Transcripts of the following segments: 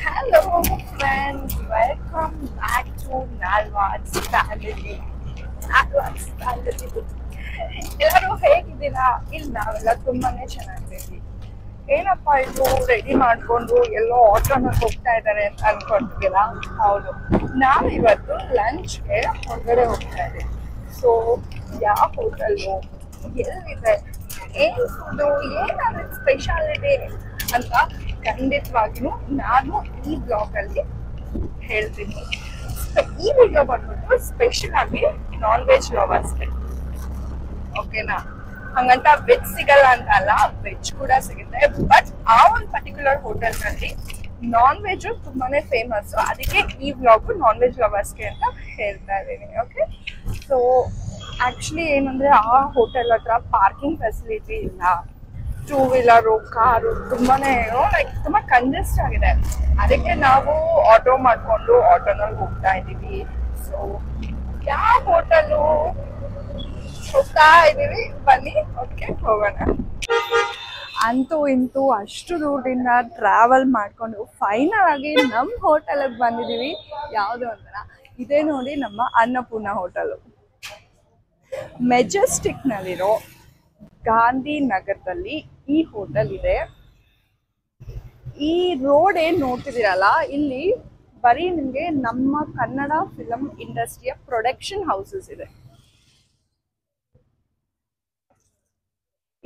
Hello friends, welcome back to Nalwad's Family. Nalwad's Family. ಎಲ್ಲರೂ ಹೇಗಿದ್ದೀರಾ? ಇಲ್ಲಿ ನಾವೆಲ್ಲ ತುಂಬಾನೇ ಚೆನ್ನಾಗಿದ್ದೀವಿ. ಏನಪ್ಪ ಇದು ರೆಡಿ ಮಾಡ್ಕೊಂಡು ಎಲ್ಲೋ ಆಟೋನಲ್ಲಿ ಹೋಗ್ತಾ ಇದ್ದಾರೆ ಅಂತ ಅನ್ಕೊಂಡಿದ್ದೀರಾ? ಹೌದು, ನಾವಿವತ್ತು ಲಂಚ್ಗೆ ಹೊರಗಡೆ ಹೋಗ್ತಾ ಇದ್ದೀವಿ. ಸೊ ಯಾವ ಹೋಟೆಲ್ಲು, ಎಲ್ಲಿದೆ, ಏನು ಫುಡ್ಡು, ಏನಾದ್ರು ಸ್ಪೆಷಾಲಿಟಿ ಅಂತ ಖಂಡಿತವಾಗಿಯೂ ನಾನು ಈ ಬ್ಲಾಗಲ್ಲಿ ಹೇಳ್ತೀನಿ. ಈ ವಿಡಿಯೋ ಬಂದ್ಬಿಟ್ಟು ಸ್ಪೆಷಲ್ ಆಗಿ ನಾನ್ ವೆಜ್ ಲವರ್ಸ್ಗೆ, ಓಕೆನಾ? ಹಂಗಂತ ವೆಜ್ ಸಿಗಲ್ಲ ಅಂತ ಅಲ್ಲ, ವೆಜ್ ಕೂಡ ಸಿಗುತ್ತೆ. ಬಟ್ ಆ ಒಂದು ಪರ್ಟಿಕ್ಯುಲರ್ ಹೋಟೆಲ್ನಲ್ಲಿ ನಾನ್ ವೆಜ್ ತುಂಬಾನೇ ಫೇಮಸ್. ಅದಕ್ಕೆ ಈ ಬ್ಲಾಗು ನಾನ್ ವೆಜ್ ಲವರ್ಸ್ಗೆ ಅಂತ ಹೇಳ್ತಾ ಇದ್ದೀನಿ. ಓಕೆ, ಸೊ ಆಕ್ಚುಲಿ ಏನಂದ್ರೆ ಆ ಹೋಟೆಲ್ ಹತ್ರ ಪಾರ್ಕಿಂಗ್ ಫೆಸಿಲಿಟಿ ಇಲ್ಲ. ಟೂ ವೀಲರು, ಕಾರು ತುಂಬಾನೇ ಲೈಕ್ ತುಂಬಾ ಕಂಜೆಸ್ಟ್ ಆಗಿದೆ. ಅದಕ್ಕೆ ನಾವು ಆಟೋ ಮಾಡ್ಕೊಂಡು ಆಟೋನಲ್ಲಿ ಹೋಗ್ತಾ ಇದ್ದೀವಿ. ಸೊ ಯಾವ ಹೋಟೆಲು ಹೋಗ್ತಾ ಇದ್ದೀವಿ, ಬನ್ನಿ. ಓಕೆ, ಹೋಗೋಣ. ಅಂತೂ ಇಂತೂ ಅಷ್ಟು ದೂರದಿಂದ ಟ್ರಾವೆಲ್ ಮಾಡ್ಕೊಂಡು ಫೈನಲ್ ಆಗಿ ನಮ್ಮ ಹೋಟೆಲ್ಗೆ ಬಂದಿದ್ದೀವಿ. ಯಾವುದು ಅಂತಾರ, ಇದೇ ನೋಡಿ ನಮ್ಮ ಅನ್ನಪೂರ್ಣ ಹೋಟೆಲು. ಮೆಜೆಸ್ಟಿಕ್ನಲ್ಲಿರೋ ಗಾಂಧಿನಗರದಲ್ಲಿ ಈ ಹೋಟೆಲ್ ಇದೆ. ಈ ರೋಡ್ ಏನ್ ನೋಡ್ತಿದ್ದೀರಲ್ಲ, ಇಲ್ಲಿ ಬರೀ ನಿಮ್ಗೆ ನಮ್ಮ ಕನ್ನಡ ಫಿಲಂ ಇಂಡಸ್ಟ್ರಿಯ ಪ್ರೊಡಕ್ಷನ್ ಹೌಸಸ್ ಇದೆ.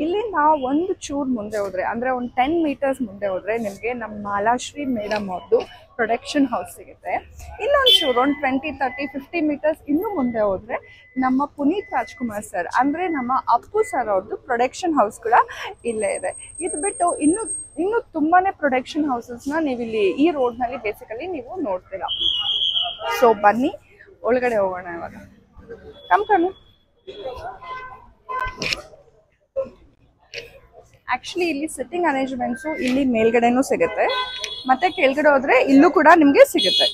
ಇಲ್ಲಿ ನಾವು ಒಂದು ಚೂರ್ ಮುಂದೆ ಹೋದ್ರೆ, ಅಂದ್ರೆ ಒಂದು 10 ಮೀಟರ್ಸ್ ಮುಂದೆ ಹೋದ್ರೆ ನಿಮ್ಗೆ ನಮ್ಮ ಮಾಲಾಶ್ರೀ ಮೇಡಮ್ ಅವ್ರದ್ದು ಪ್ರೊಡಕ್ಷನ್ ಹೌಸ್ ಸಿಗುತ್ತೆ. ಇನ್ನೊಂದು ಚೂರು ಒಂದು 20, 30, 50 ಮೀಟರ್ಸ್ ಇನ್ನೂ ಮುಂದೆ ಹೋದ್ರೆ ನಮ್ಮ ಪುನೀತ್ ರಾಜ್ಕುಮಾರ್ ಸರ್, ಅಂದ್ರೆ ನಮ್ಮ ಅಪ್ಪು ಸರ್ ಅವ್ರದ್ದು ಪ್ರೊಡಕ್ಷನ್ ಹೌಸ್ ಕೂಡ ಇಲ್ಲೇ ಇದೆ. ಇದು ಬಿಟ್ಟು ಇನ್ನು ತುಂಬಾನೇ ಪ್ರೊಡಕ್ಷನ್ ಹೌಸಸ್ನ ನೀವಿಲ್ಲಿ ಈ ರೋಡ್ನಲ್ಲಿ ಬೇಸಿಕಲಿ ನೀವು ನೋಡ್ತೀರಾ. ಸೊ ಬನ್ನಿ ಒಳಗಡೆ ಹೋಗೋಣ ಇವಾಗ. ಕಮ್ಮಿ ಆಕ್ಚುಲಿ ಇಲ್ಲಿ ಸಿಟ್ಟಿಂಗ್ ಅರೇಂಜ್ಮೆಂಟ್ಸು ಇಲ್ಲಿ ಮೇಲ್ಗಡೆನೂ ಸಿಗುತ್ತೆ, ಮತ್ತೆ ಕೆಳಗಡೆ ಹೋದ್ರೆ ಇಲ್ಲೂ ಕೂಡ ನಿಮ್ಗೆ ಸಿಗುತ್ತೆ.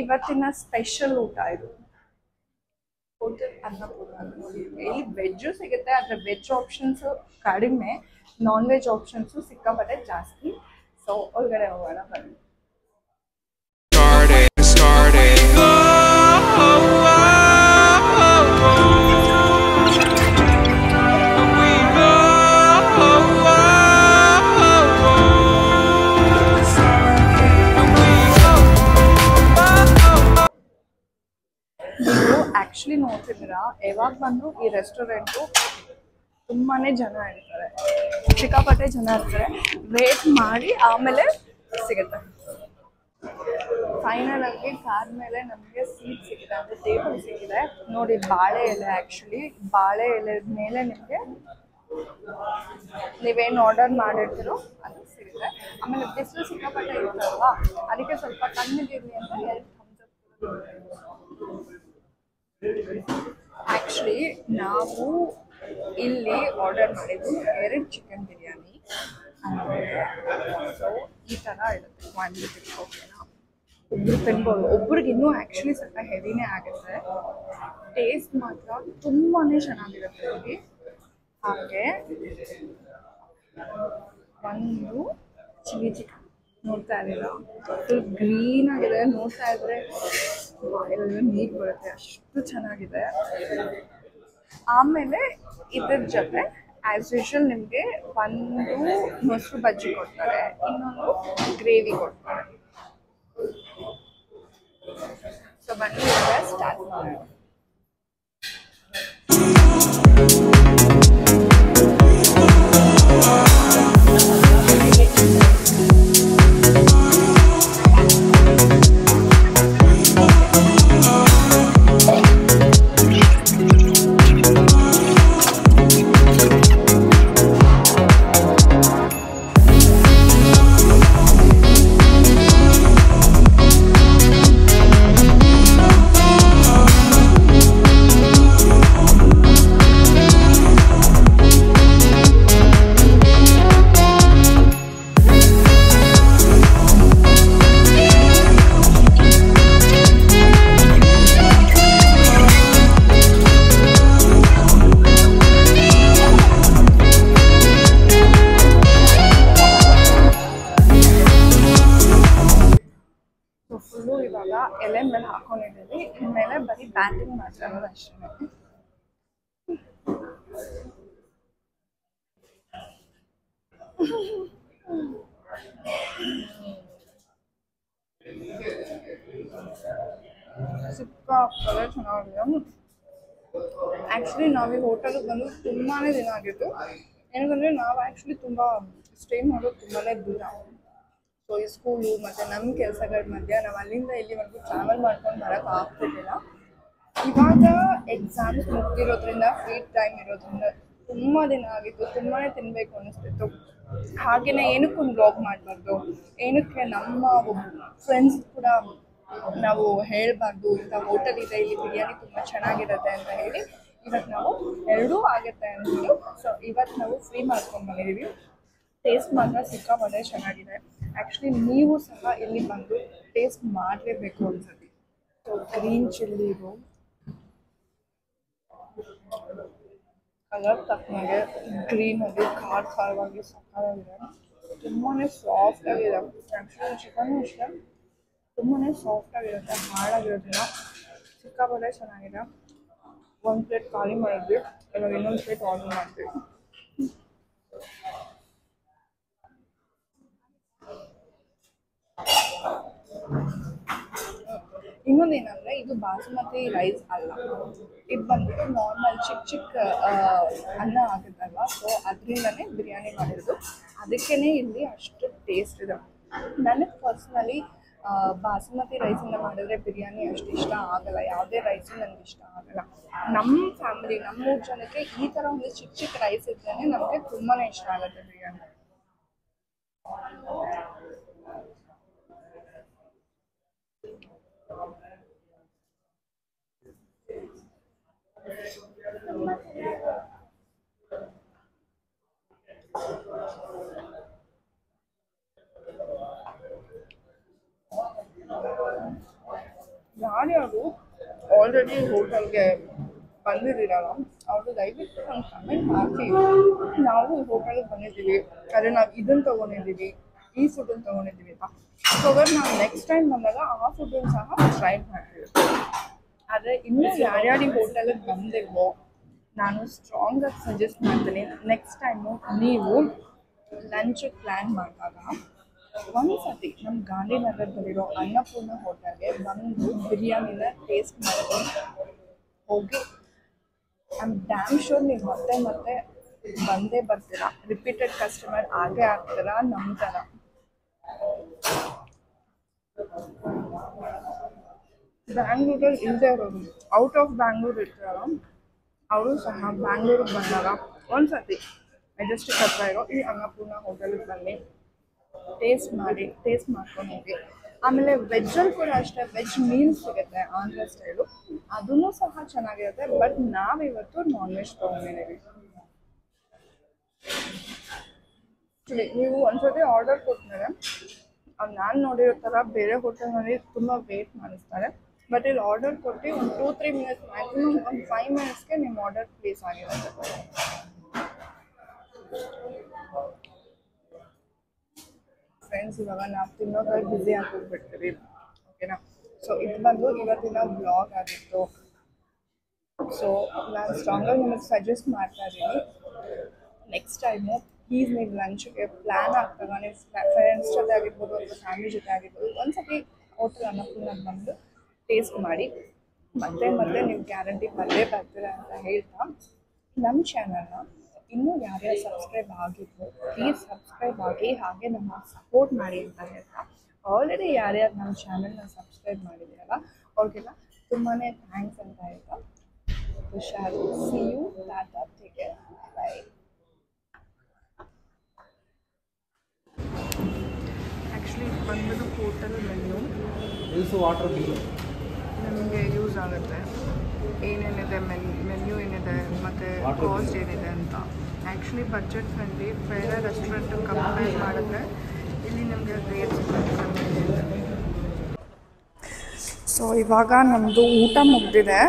ಇವತ್ತಿನ ಸ್ಪೆಷಲ್ ಊಟ ಇದು ಹೋಟೆಲ್ ಅನ್ನಪೂರ್ಣ. ಇಲ್ಲಿ ವೆಜ್ಜು ಸಿಗುತ್ತೆ, ಆದ್ರೆ ವೆಜ್ ಆಪ್ಷನ್ಸ್ ಕಡಿಮೆ, ನಾನ್ ವೆಜ್ ಆಪ್ಷನ್ಸು ಸಿಕ್ಕಾಪಟ್ಟೆ ಜಾಸ್ತಿ. ಸೊ ಒಳಗಡೆ ಹೋಗೋಣ ಬನ್ನಿ. ಆಕ್ಚುಲಿ ನೋಡ್ತಿದ್ದೀರಾ, ಯಾವಾಗ ಬಂದು ಈ ರೆಸ್ಟೋರೆಂಟು ತುಂಬಾನೇ ಜನ ಇರ್ತಾರೆ, ಸಿಕ್ಕಾಪಟ್ಟೆ ಜನ ಇರ್ತಾರೆ. ವೇಟ್ ಮಾಡಿ ಆಮೇಲೆ ಸಿಗುತ್ತೆ. ಫೈನಲ್ ಆಗಿ ಕಾರ್ ಮೇಲೆ ನಮಗೆ ಸೀಟ್ ಸಿಕ್ಕಿದೆ, ಅಂದ್ರೆ ಟೇಬಲ್ ಸಿಕ್ಕಿದೆ. ನೋಡಿ, ಬಾಳೆ ಎಲೆ, ಆಕ್ಚುಲಿ ಬಾಳೆ ಎಲೆ ಮೇಲೆ ನಿಮಗೆ ನೀವೇನು ಆರ್ಡರ್ ಮಾಡಿರ್ತೀರೋ ಅದು ಸಿಗುತ್ತೆ. ಆಮೇಲೆ ಬಿಸಿಲು ಸಿಕ್ಕಾಪಟ್ಟೆ ಇರುತ್ತಲ್ವಾ, ಅದಕ್ಕೆ ಸ್ವಲ್ಪ ಕಣ್ಣಿಗಿರಲಿ ಅಂತ 2 ಥಮ್ಸ್ ಅಪ್. ಆಕ್ಚುಲಿ ನಾವು ಇಲ್ಲಿ ಆರ್ಡರ್ ಮಾಡಿದ್ದು 2 ಚಿಕನ್ ಬಿರಿಯಾನಿ. ಸೊ ಈ ಥರ ಇರುತ್ತೆ ಕ್ವಾಂಟಿಟಿ. ಓಕೆನಾ? ಒಬ್ರು ತಿನ್ಬೋದು, ಒಬ್ರಿಗೆ ಇನ್ನೂ ಆ್ಯಕ್ಚುಲಿ ಸ್ವಲ್ಪ ಹೆವಿನೇ ಆಗುತ್ತೆ. ಟೇಸ್ಟ್ ಮಾತ್ರ ತುಂಬಾ ಚೆನ್ನಾಗಿರುತ್ತೆ ಇಲ್ಲಿ. ಹಾಗೆ ಒಂದು ಚಿಲ್ಲಿ ಚಿಕನ್ ನೋಡ್ತಾ ಇದ್ದೀರಾ, ಫುಲ್ ಗ್ರೀನ್ ಆಗಿದೆ. ನೋಡ್ತಾ ಇದ್ರೆ ಬಾಯೆಲ್ಲ ನೀರು ಬರುತ್ತೆ, ಅಷ್ಟು ಚೆನ್ನಾಗಿದೆ. ಆಮೇಲೆ ಇದ್ರ ಜೊತೆ ಆ್ಯಸ್ ಯೂಶುವಲ್ ನಿಮಗೆ ಒಂದು ಮೊಸರು ಬಜ್ಜಿ ಕೊಡ್ತಾರೆ, ಇನ್ನೊಂದು ಗ್ರೇವಿ ಕೊಡ್ತಾರೆ. ಸೊ ಬನ್ನಿ ಸ್ಟಾರ್ಟ್ ಮಾಡೋಣ. ಪ್ಯಾಕಿಂಗ್ ಮಾತ್ರ ಅನ್ನೋದು ಅಷ್ಟೇ. ಸಿಕ್ಕಾಪಟ್ಟೆ ಚೆನ್ನಾಗಿದೆ. ಆ್ಯಕ್ಚುಲಿ ನಾವು ಈ ಹೋಟೆಲ್ಗೆ ಬಂದು ತುಂಬಾ ದಿನ ಆಗಿತ್ತು. ಏನಂದರೆ ನಾವು ಆ್ಯಕ್ಚುಲಿ ತುಂಬ ಸ್ಟೇ ಮಾಡೋದು ತುಂಬಾ ದೂರ. ಸೊ ಈ ಸ್ಕೂಲು ಮತ್ತು ನಮ್ಮ ಕೆಲಸಗಳ ಮಧ್ಯೆ ನಾವು ಅಲ್ಲಿಂದ ಇಲ್ಲಿವರೆಗೂ ಟ್ರಾವೆಲ್ ಮಾಡ್ಕೊಂಡು ಬರೋಕ್ಕೆ ಆಗ್ತಿರ್ಲಿಲ್ಲ. ಇವಾಗ ಎಕ್ಸಾಮ್ಸ್ ಮುಗ್ದಿರೋದ್ರಿಂದ ಫ್ರೀ ಟೈಮ್ ಇರೋದ್ರಿಂದ ತುಂಬ ದಿನ ಆಗಿತ್ತು, ತುಂಬಾ ತಿನ್ನಬೇಕು ಅನ್ನಿಸ್ತಿತ್ತು. ಹಾಗೆಯೇ ಏನಕ್ಕೊಂದು ಬ್ಲಾಗ್ ಮಾಡಬಾರ್ದು, ಏನಕ್ಕೆ ನಮ್ಮ ಫ್ರೆಂಡ್ಸ್ ಕೂಡ ನಾವು ಹೇಳಬಾರ್ದು ಇಂಥ ಹೋಟೆಲ್ ಇದೆ, ಇಲ್ಲಿ ಬಿರಿಯಾನಿ ತುಂಬ ಚೆನ್ನಾಗಿರುತ್ತೆ ಅಂತ ಹೇಳಿ ಇವತ್ತು ನಾವು ಎರಡೂ ಆಗುತ್ತೆ ಅಂದ್ಬಿಟ್ಟು ಸೊ ಇವತ್ತು ನಾವು ಫ್ರೀ ಮಾಡ್ಕೊಂಡು ಬಂದಿದ್ದೀವಿ. ಟೇಸ್ಟ್ ಮಾತ್ರ ಸಿಕ್ಕಾಪಟ್ಟೆ ಚೆನ್ನಾಗಿದೆ. ಆ್ಯಕ್ಚುಲಿ ನೀವು ಸಹ ಇಲ್ಲಿ ಬಂದು ಟೇಸ್ಟ್ ಮಾಡಲೇಬೇಕು ಅನ್ಸುತ್ತೆ. ಸೊ ಗ್ರೀನ್ ಚಿಲ್ಲಿದು ಕಲರ್ ತಕ್ಕನಾಗೆ ಗ್ರೀನಾಗಿ ಖಾರವಾಗಿ ಸಕ್ಕತ್ತಾಗಿದೆ. ತುಂಬಾ ಸಾಫ್ಟ್ ಆಗಿದೆ. ಆ್ಯಕ್ಚುಲಿ ಚಿಕನ್ನು ಅಷ್ಟೇ ತುಂಬಾ ಸಾಫ್ಟ್ ಆಗಿರುತ್ತೆ, ಹಾಳಾಗಿರೋದಿಲ್ಲ. ಸಿಕ್ಕಾಪಟ್ಟೆ ಚೆನ್ನಾಗಿದೆ. ಒಂದು ಪ್ಲೇಟ್ ಖಾಲಿ ಮಾಡಿದ್ವಿ, ಇವಾಗ ಇನ್ನೊಂದು ಪ್ಲೇಟ್ ಆರ್ಡರ್ ಮಾಡ್ತೀವಿ. ಇನ್ನೊಂದೇನಂದರೆ ಇದು ಬಾಸುಮತಿ ರೈಸ್ ಅಲ್ಲ, ಇದು ಬಂದ್ಬಿಟ್ಟು ನಾರ್ಮಲ್ ಚಿಕ್ಕ ಅನ್ನ ಆಗುತ್ತಲ್ವ, ಸೊ ಅದರಿಂದನೇ ಬಿರಿಯಾನಿ ಮಾಡಿರೋದು. ಅದಕ್ಕೇ ಇಲ್ಲಿ ಅಷ್ಟು ಟೇಸ್ಟ್ ಇದೆ. ನನಗೆ ಪರ್ಸ್ನಲಿ ಬಾಸುಮತಿ ರೈಸಿಂದ ಮಾಡಿದ್ರೆ ಬಿರಿಯಾನಿ ಅಷ್ಟು ಇಷ್ಟ ಆಗಲ್ಲ. ಯಾವುದೇ ರೈಸು ನನಗೆ ಇಷ್ಟ ಆಗಲ್ಲ. ನಮ್ಮ ಫ್ಯಾಮಿಲಿ, ನಮ್ಮ 3 ಜನಕ್ಕೆ ಈ ಥರ ಒಂದು ಚಿಕ್ಕ ರೈಸ್ ಇದ್ರೇ ನಮಗೆ ತುಂಬಾ ಇಷ್ಟ ಆಗುತ್ತೆ ಬಿರಿಯಾನಿ. ಯಾರ್ಯಾರು ಆಲ್ರೆಡಿ ಹೋಟೆಲ್ಗೆ ಬಂದಿದ್ದೀರಲ್ಲ ಅವರು ದಯವಿಟ್ಟು ಒಂದು ಕಮೆಂಟ್ ಹಾಕಿ, ನಾವು ಹೋಟೆಲ್ಗೆ ಬಂದಿದ್ದೀವಿ, ಆದರೆ ನಾವು ಇದನ್ನು ತೊಗೊಂಡಿದ್ದೀವಿ, ಈ ಫುಡ್ಡನ್ನು ತೊಗೊಂಡಿದ್ದೀವಿ ಅಂತ. ಸೊ ನಾವು ನೆಕ್ಸ್ಟ್ ಟೈಮ್ ಬಂದಾಗ ಆ ಫುಡ್ಡನ್ನು ಸಹ ಟ್ರೈ ಮಾಡ್ತೀವಿ. ಆದರೆ ಇನ್ನೂ ಯಾರ್ಯಾರಿಗೆ ಹೋಟೆಲಿಗೆ ಬಂದಿಲ್ವೋ ನಾನು ಸ್ಟ್ರಾಂಗಾಗಿ ಸಜೆಸ್ಟ್ ಮಾಡ್ತೀನಿ, ನೆಕ್ಸ್ಟ್ ಟೈಮು ನೀವು ಲಂಚಿಗೆ ಪ್ಲ್ಯಾನ್ ಮಾಡಿದಾಗ ಒಂದು ಸತಿ ನಮ್ಮ ಗಾಂಧಿನಗರದಲ್ಲಿರೋ ಅನ್ನಪೂರ್ಣ ಹೋಟೆಲ್ಗೆ ಬಂದು ಬಿರಿಯಾನಿನ ಟೇಸ್ಟ್ ಮಾಡ್ಕೊಂಡು ಹೋಗಿ. ಐ ಆಮ್ ಡ್ಯಾಮ್ ಶೋರ್ ನೀವು ಮತ್ತೆ ಮತ್ತೆ ಬಂದೇ ಬರ್ತೀರಾ, ರಿಪೀಟೆಡ್ ಕಸ್ಟಮರ್ ಆಗೇ ಆಗ್ತೀರಾ ನಮ್ಮ ಥರ. ಬ್ಯಾಂಗ್ಳೂರಲ್ಲಿ ಇಲ್ಲದೆ ಇರೋದು, ಔಟ್ ಆಫ್ ಬ್ಯಾಂಗ್ಳೂರ್ ಇರ್ತಾರೋ ಅವರು ಸಹ ಬ್ಯಾಂಗ್ಳೂರಿಗೆ ಬಂದಾಗ ಒಂದು ಸತಿ ಮೆಜೆಸ್ಟಿಕ್ ಹತ್ರ ಇರೋ ಈ ಅನ್ನಪೂರ್ಣ ಹೋಟೆಲಿಗೆ ಬನ್ನಿ, ಟೇಸ್ಟ್ ಮಾಡ್ಕೊಂಡು ಹೋಗಿ. ಆಮೇಲೆ ವೆಜ್ಜಲ್ಲಿ ಕೂಡ ಅಷ್ಟೇ, ವೆಜ್ ಮೀಲ್ಸ್ ಸಿಗುತ್ತೆ ಆಂಧ್ರ ಸ್ಟೈಲು, ಅದೂ ಸಹ ಚೆನ್ನಾಗಿರುತ್ತೆ. ಬಟ್ ನಾವಿವತ್ತು ನಾನ್ ವೆಜ್ ತೊಗೊಂಡಿದ್ದೀವಿ. ನೀವು ಒಂದ್ಸತಿ ಆರ್ಡರ್ ಕೊಟ್ಮೇಲೆ ನಾನು ನೋಡಿರೋ ಥರ ಬೇರೆ ಹೋಟೆಲ್ನಲ್ಲಿ ತುಂಬ ವೇಟ್ ಮಾಡಿಸ್ತಾರೆ. ಬಟ್ ಇಲ್ಲಿ ಆರ್ಡರ್ ಕೊಟ್ಟು ಒಂದು 2-3 ಮಿನಿಟ್ಸ್, ಮ್ಯಾಕ್ಸಿಮಮ್ ಒಂದು 5 ಮಿನಿಟ್ಸ್ಗೆ ನಿಮ್ಮ ಆರ್ಡರ್ ಪ್ಲೇಸ್ ಆಗಿರುತ್ತೆ. ಫ್ರೆಂಡ್ಸ್, ಇವಾಗ ನಾವು ತಿನ್ನೋದ್ರಲ್ಲಿ ಬ್ಯುಸಿ ಹೋಗ್ಬಿಡ್ತೀವಿ, ಓಕೆನಾ? ಸೊ ಇದು ಬಂದು ಇವತ್ತಿನ ಬ್ಲಾಗ್ ಆಗಿತ್ತು. ಸೊ ನಾನು ಸ್ಟ್ರಾಂಗಾಗಿ ನಿಮಗೆ ಸಜೆಸ್ಟ್ ಮಾಡ್ತಾ ಇದ್ದೀನಿ, ನೆಕ್ಸ್ಟ್ ಟೈಮು ಪ್ಲೀಸ್ ನೀವು ಲಂಚ್ಗೆ ಪ್ಲ್ಯಾನ್ ಆಗ್ತಾಗ ನೀವು ಫ್ರೆಂಡ್ಸ್ ಜೊತೆ ಆಗಿರ್ಬೋದು ಅಥವಾ ಫ್ಯಾಮಿಲಿ ಜೊತೆ ಆಗಿರ್ಬೋದು ಒಂದ್ಸತಿ ಹೋಟೆಲ್ ಅನ್ನಪೂರ್ಣಕ್ಕೆ ಬಂದು ಟೇಸ್ಟ್ ಮಾಡಿ. ಮತ್ತೆ ನೀವು ಗ್ಯಾರಂಟಿ ಬಂದೇ ಬರ್ತೀರಾ ಅಂತ ಹೇಳ್ತಾ, ನಮ್ಮ ಚಾನಲ್ನ ಇನ್ನೂ ಯಾರ್ಯಾರು ಸಬ್ಸ್ಕ್ರೈಬ್ ಆಗಿದ್ರು ಪ್ಲೀಸ್ ಸಬ್ಸ್ಕ್ರೈಬ್ ಆಗಿ, ಹಾಗೆ ನಮ್ಮ ಸಪೋರ್ಟ್ ಮಾಡಿ ಅಂತ ಹೇಳ್ತಾ, ಆಲ್ರೆಡಿ ಯಾರ್ಯಾರು ನಮ್ಮ ಚಾನಲ್ನ ಸಬ್ಸ್ಕ್ರೈಬ್ ಮಾಡಿದ್ದೀರಲ್ಲ ಅವ್ರಿಗೆಲ್ಲ ತುಂಬಾ ಥ್ಯಾಂಕ್ಸ್ ಅಂತ ಹೇಳ್ತಾ, ಹುಷಾರು. See you, ta-ta, take care, bye. Actually ಬಂದ್ಬಿಟ್ಟು ಹೋಟೆಲ್ ಮೆನ್ಯೂ ನಮಗೆ ಯೂಸ್ ಆಗುತ್ತೆ, ಏನೇನಿದೆ ಮೆನ್ಯೂ ಏನಿದೆ ಮತ್ತು ಕಾಸ್ಟ್ ಏನಿದೆ ಅಂತ. ಆ್ಯಕ್ಚುಲಿ ಬಜೆಟ್ ಫ್ರೆಂಡ್ಲಿ, ಬೇರೆ ರೆಸ್ಟೋರೆಂಟಿಗೆ ಕಂಪೇರ್ ಮಾಡಿದ್ರೆ ಇಲ್ಲಿ ನಮಗೆ ರೇಟ್ಸ್ ಕಮ್ಮಿ ಇದೆ. ಸೊ ಇವಾಗ ನಮ್ಮದು ಊಟ ಮುಗಿದಿದೆ.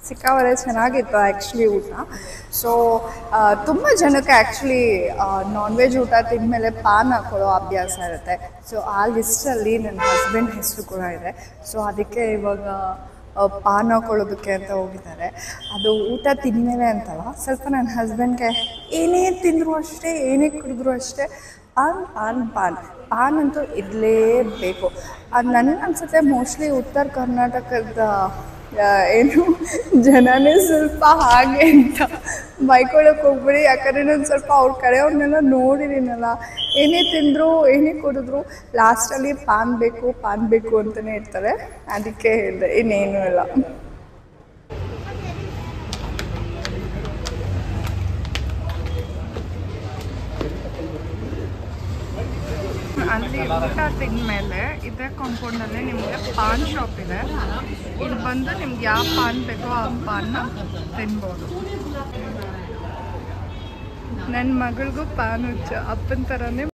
ಸಿಕ್ಕಾಪಟ್ಟೆ ಚೆನ್ನಾಗಿತ್ತು ಆ್ಯಕ್ಚುಲಿ ಊಟ. ಸೊ ತುಂಬ ಜನಕ್ಕೆ ಆ್ಯಕ್ಚುಲಿ ನಾನ್ ವೆಜ್ ಊಟ ತಿಂದಮೇಲೆ ಪಾನ್ ಹಾಕೊಳ್ಳೋ ಅಭ್ಯಾಸ ಇರುತ್ತೆ. ಸೊ ಆ ಲಿಸ್ಟಲ್ಲಿ ನನ್ನ ಹಸ್ಬೆಂಡ್ ಹೆಸರು ಕೂಡ ಇದೆ. ಸೊ ಅದಕ್ಕೆ ಇವಾಗ ಪಾನ್ ಹಾಕೊಳ್ಳೋದಕ್ಕೆ ಅಂತ ಹೋಗಿದ್ದಾರೆ. ಅದು ಊಟ ತಿಂದಮೇಲೆ ಅಂತಲ್ಲ, ಸ್ವಲ್ಪ ನನ್ನ ಹಸ್ಬೆಂಡ್ಗೆ ಏನೇ ತಿಂದರೂ ಅಷ್ಟೇ, ಏನೇ ಕುಡಿದ್ರೂ ಅಷ್ಟೇ ಪಾನ್ ಪಾನ್ ಪಾನ್ ಪಾನ್ ಅಂತೂ ಇರಲೇಬೇಕು. ಅದು ನನಗೆ ಅನಿಸುತ್ತೆ ಮೋಸ್ಟ್ಲಿ ಉತ್ತರ ಕರ್ನಾಟಕದ ಏನು ಜನನೇ ಸ್ವಲ್ಪ ಹಾಗೆ ಅಂತ ಬೈಕೊಳ್ಳೋಕೆ ಹೋಗ್ಬಿಡಿ. ಯಾಕಂದರೆ ನಾನು ಸ್ವಲ್ಪ ಅವ್ರ ಕಡೆಯವ್ರನ್ನೆಲ್ಲ ನೋಡಿದ್ದೀನಲ್ಲ, ಏನೇ ತಿಂದರೂ ಏನೇ ಕುಡಿದ್ರು ಲಾಸ್ಟಲ್ಲಿ ಪಾನ್ ಬೇಕು ಅಂತಲೇ ಇರ್ತಾರೆ. ಅದಕ್ಕೆ ಹೇಳಿದೆ, ಇನ್ನೇನು ಇಲ್ಲ. ಅಲ್ಲಿ ಊಟ ತಿಂದಮೇಲೆ ಇದೇ ಕಾಂಪೌಂಡಲ್ಲಿ ನಿಮಗೆ ಪಾನ್ ಶಾಪ್ ಇದೆ. ಇಲ್ಲಿ ಬಂದು ನಿಮ್ಗೆ ಯಾವ ಪಾನ್ ಬೇಕೋ ಆ ಪಾನ್ನ ತಿನ್ಬೋದು. ನನ್ನ ಮಗಳಿಗೂ ಪಾನ್ ಹುಚ್ಚು, ಅಪ್ಪನ ಥರನೇ.